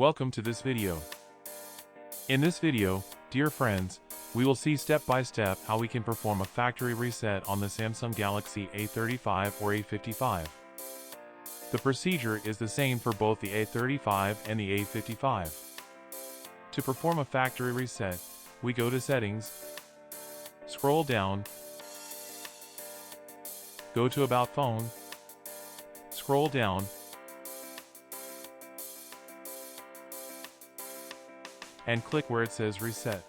Welcome to this video. In this video, dear friends, we will see step by step how we can perform a factory reset on the Samsung Galaxy A35 or A55. The procedure is the same for both the A35 and the A55. To perform a factory reset, we go to Settings, scroll down, go to About Phone, scroll down, and click where it says Reset.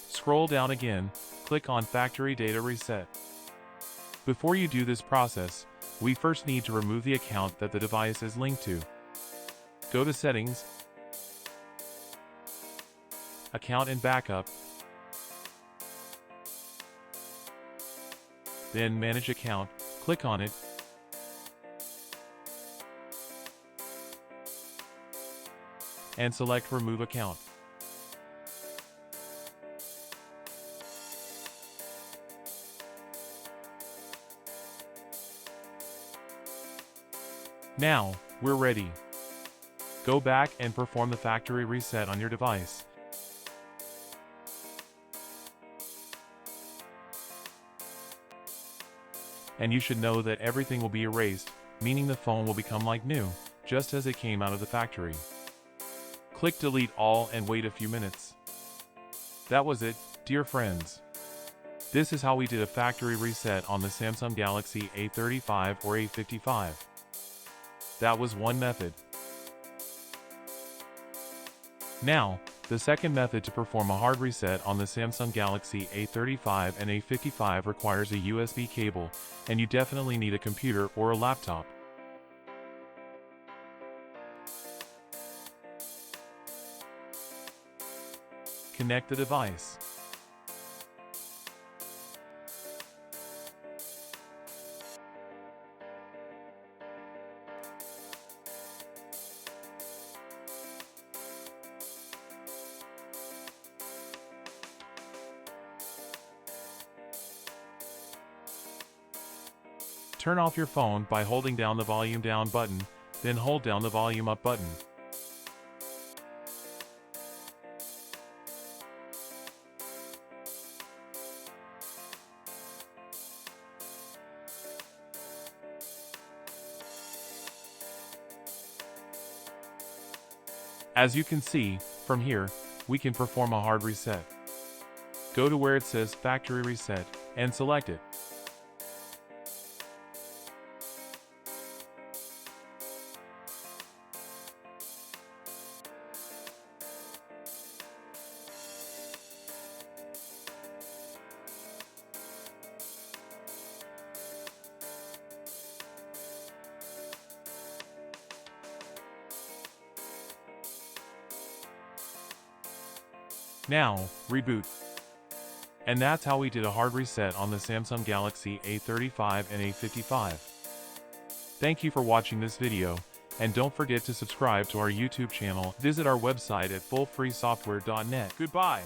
Scroll down again, click on Factory Data Reset. Before you do this process, we first need to remove the account that the device is linked to. Go to Settings, Account and Backup, then Manage Account, click on it, and select Remove Account. Now, we're ready. Go back and perform the factory reset on your device. And you should know that everything will be erased, meaning the phone will become like new, just as it came out of the factory. Click Delete All and wait a few minutes. That was it, dear friends. This is how we did a factory reset on the Samsung Galaxy A35 or A55. That was one method. Now, the second method to perform a hard reset on the Samsung Galaxy A35 and A55 requires a USB cable, and you definitely need a computer or a laptop. Connect the device. Turn off your phone by holding down the volume down button, then hold down the volume up button. As you can see, from here, we can perform a hard reset. Go to where it says Factory Reset, and select it. Now, reboot. And that's how we did a hard reset on the Samsung Galaxy A35 and A55. Thank you for watching this video, and don't forget to subscribe to our YouTube channel. Visit our website at fullfreesoftware.net. Goodbye.